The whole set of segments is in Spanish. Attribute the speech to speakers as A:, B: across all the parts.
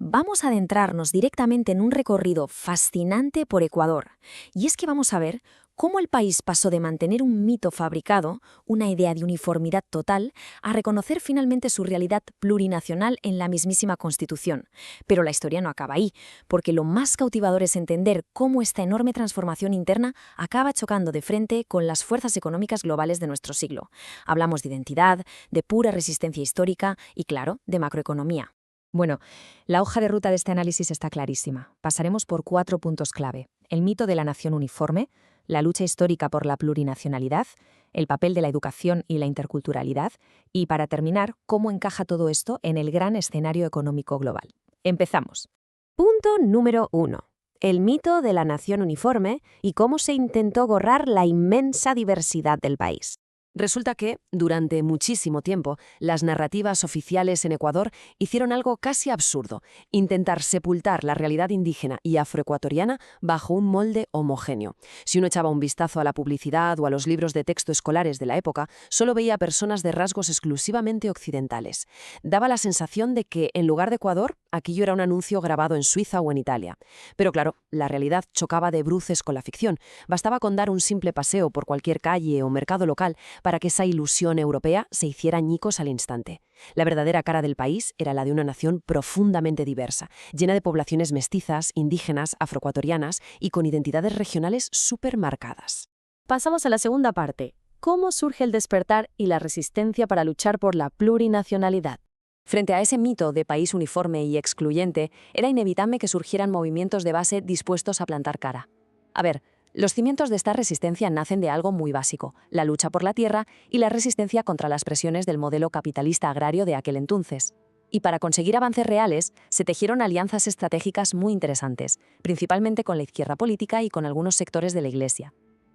A: vamos a adentrarnos directamente en un recorrido fascinante por Ecuador. Y es que vamos a ver cómo el país pasó de mantener un mito fabricado, una idea de uniformidad total, a reconocer finalmente su realidad plurinacional en la mismísima Constitución. Pero la historia no acaba ahí, porque lo más cautivador es entender cómo esta enorme transformación interna acaba chocando de frente con las fuerzas económicas globales de nuestro siglo. Hablamos de identidad, de pura resistencia histórica y, claro, de macroeconomía.
B: Bueno, la hoja de ruta de este análisis está clarísima. Pasaremos por 4 puntos clave: el mito de la nación uniforme, la lucha histórica por la plurinacionalidad, el papel de la educación y la interculturalidad, y, para terminar, cómo encaja todo esto en el gran escenario económico global. Empezamos.
C: Punto número 1. El mito de la nación uniforme y cómo se intentó borrar la inmensa diversidad del país. Resulta que, durante muchísimo tiempo, las narrativas oficiales en Ecuador hicieron algo casi absurdo: intentar sepultar la realidad indígena y afroecuatoriana bajo un molde homogéneo. Si uno echaba un vistazo a la publicidad o a los libros de texto escolares de la época, solo veía personas de rasgos exclusivamente occidentales. Daba la sensación de que, en lugar de Ecuador, aquello era un anuncio grabado en Suiza o en Italia. Pero claro, la realidad chocaba de bruces con la ficción. Bastaba con dar un simple paseo por cualquier calle o mercado local para que esa ilusión europea se hiciera añicos al instante. La verdadera cara del país era la de una nación profundamente diversa, llena de poblaciones mestizas, indígenas, afroecuatorianas y con identidades regionales súper marcadas.
D: Pasamos a la segunda parte: ¿cómo surge el despertar y la resistencia para luchar por la plurinacionalidad?
C: Frente a ese mito de país uniforme y excluyente, era inevitable que surgieran movimientos de base dispuestos a plantar cara. A ver, los cimientos de esta resistencia nacen de algo muy básico: la lucha por la tierra y la resistencia contra las presiones del modelo capitalista agrario de aquel entonces. Y para conseguir avances reales, se tejieron alianzas estratégicas muy interesantes, principalmente con la izquierda política y con algunos sectores de la Iglesia.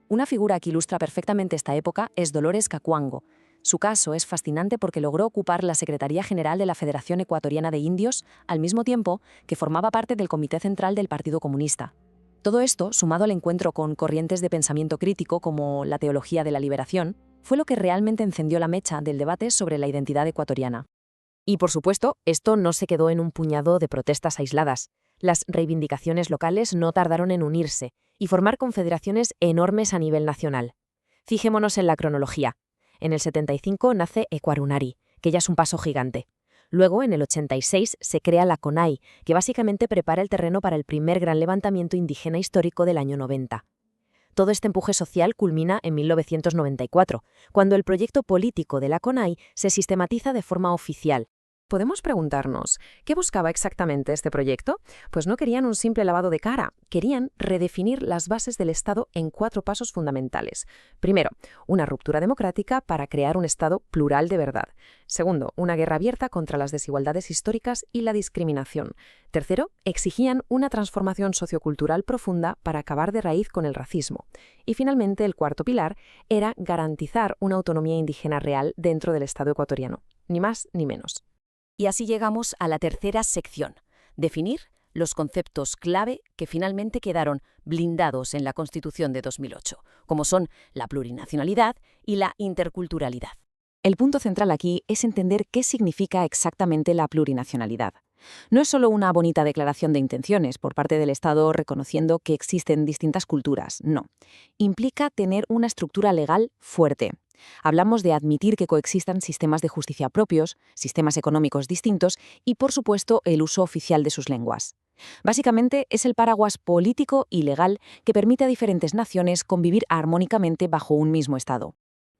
C: Una figura que ilustra perfectamente esta época es Dolores Cacuango. Su caso es fascinante porque logró ocupar la Secretaría General de la Federación Ecuatoriana de Indios, al mismo tiempo que formaba parte del Comité Central del Partido Comunista. Todo esto, sumado al encuentro con corrientes de pensamiento crítico como la teología de la liberación, fue lo que realmente encendió la mecha del debate sobre la identidad ecuatoriana. Y, por supuesto, esto no se quedó en un puñado de protestas aisladas. Las reivindicaciones locales no tardaron en unirse y formar confederaciones enormes a nivel nacional. Fijémonos en la cronología. En el 75 nace Ecuarunari, que ya es un paso gigante. Luego, en el 86, se crea la CONAI, que básicamente prepara el terreno para el primer gran levantamiento indígena histórico del año 90. Todo este empuje social culmina en 1994, cuando el proyecto político de la CONAI se sistematiza de forma oficial. Podemos preguntarnos, ¿qué buscaba exactamente este proyecto? Pues no querían un simple lavado de cara, querían redefinir las bases del Estado en 4 pasos fundamentales. Primero, una ruptura democrática para crear un Estado plural de verdad. Segundo, una guerra abierta contra las desigualdades históricas y la discriminación. Tercero, exigían una transformación sociocultural profunda para acabar de raíz con el racismo. Y finalmente, el cuarto pilar era garantizar una autonomía indígena real dentro del Estado ecuatoriano. Ni más ni menos. Y así llegamos a la tercera sección: definir los conceptos clave que finalmente quedaron blindados en la Constitución de 2008, como son la plurinacionalidad y la interculturalidad. El punto central aquí es entender qué significa exactamente la plurinacionalidad. No es solo una bonita declaración de intenciones por parte del Estado reconociendo que existen distintas culturas, no. Implica tener una estructura legal fuerte. Hablamos de admitir que coexistan sistemas de justicia propios, sistemas económicos distintos y, por supuesto, el uso oficial de sus lenguas. Básicamente, es el paraguas político y legal que permite a diferentes naciones convivir armónicamente bajo un mismo Estado.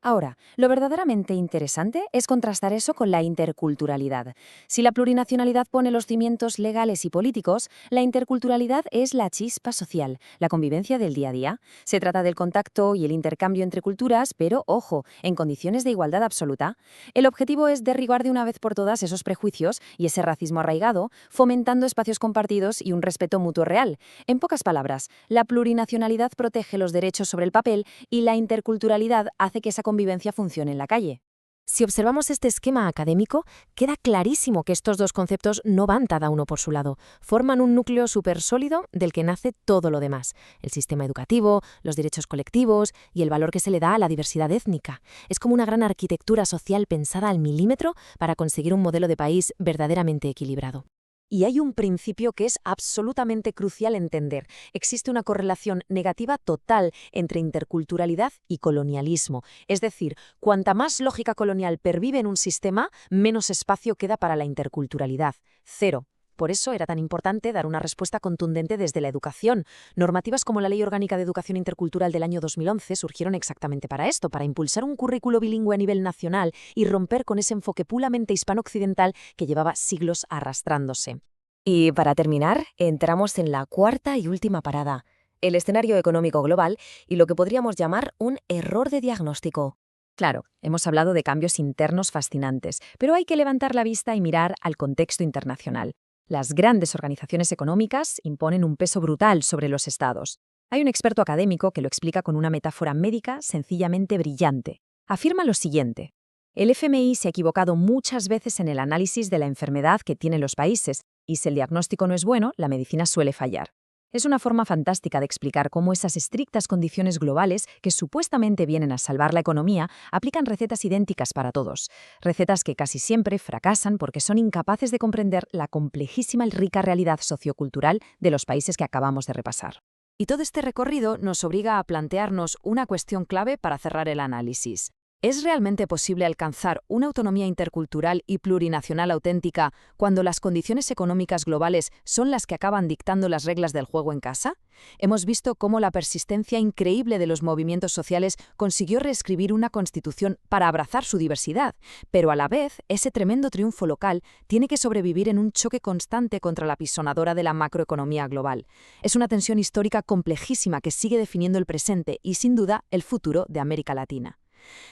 A: Ahora, lo verdaderamente interesante es contrastar eso con la interculturalidad. Si la plurinacionalidad pone los cimientos legales y políticos, la interculturalidad es la chispa social, la convivencia del día a día. Se trata del contacto y el intercambio entre culturas, pero, ojo, en condiciones de igualdad absoluta. El objetivo es derribar de una vez por todas esos prejuicios y ese racismo arraigado, fomentando espacios compartidos y un respeto mutuo real. En pocas palabras, la plurinacionalidad protege los derechos sobre el papel y la interculturalidad hace que esa convivencia funcione en la calle. Si observamos este esquema académico, queda clarísimo que estos dos conceptos no van cada uno por su lado. Forman un núcleo súper sólido del que nace todo lo demás: el sistema educativo, los derechos colectivos y el valor que se le da a la diversidad étnica. Es como una gran arquitectura social pensada al milímetro para conseguir un modelo de país verdaderamente equilibrado.
C: Y hay un principio que es absolutamente crucial entender. Existe una correlación negativa total entre interculturalidad y colonialismo. Es decir, cuanta más lógica colonial pervive en un sistema, menos espacio queda para la interculturalidad. Cero. Por eso era tan importante dar una respuesta contundente desde la educación. Normativas como la Ley Orgánica de Educación Intercultural del año 2011 surgieron exactamente para esto, para impulsar un currículo bilingüe a nivel nacional y romper con ese enfoque puramente hispano-occidental que llevaba siglos arrastrándose.
B: Y para terminar, entramos en la cuarta y última parada, el escenario económico global y lo que podríamos llamar un error de diagnóstico. Claro, hemos hablado de cambios internos fascinantes, pero hay que levantar la vista y mirar al contexto internacional. Las grandes organizaciones económicas imponen un peso brutal sobre los estados. Hay un experto académico que lo explica con una metáfora médica sencillamente brillante. Afirma lo siguiente: el FMI se ha equivocado muchas veces en el análisis de la enfermedad que tienen los países, y si el diagnóstico no es bueno, la medicina suele fallar. Es una forma fantástica de explicar cómo esas estrictas condiciones globales que supuestamente vienen a salvar la economía aplican recetas idénticas para todos. Recetas que casi siempre fracasan porque son incapaces de comprender la complejísima y rica realidad sociocultural de los países que acabamos de repasar.
C: Y todo este recorrido nos obliga a plantearnos una cuestión clave para cerrar el análisis. ¿Es realmente posible alcanzar una autonomía intercultural y plurinacional auténtica cuando las condiciones económicas globales son las que acaban dictando las reglas del juego en casa? Hemos visto cómo la persistencia increíble de los movimientos sociales consiguió reescribir una constitución para abrazar su diversidad, pero a la vez ese tremendo triunfo local tiene que sobrevivir en un choque constante contra la pisonadora de la macroeconomía global. Es una tensión histórica complejísima que sigue definiendo el presente y, sin duda, el futuro de América Latina.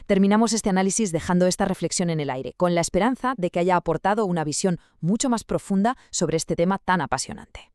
C: Terminamos este análisis dejando esta reflexión en el aire, con la esperanza de que haya aportado una visión mucho más profunda sobre este tema tan apasionante.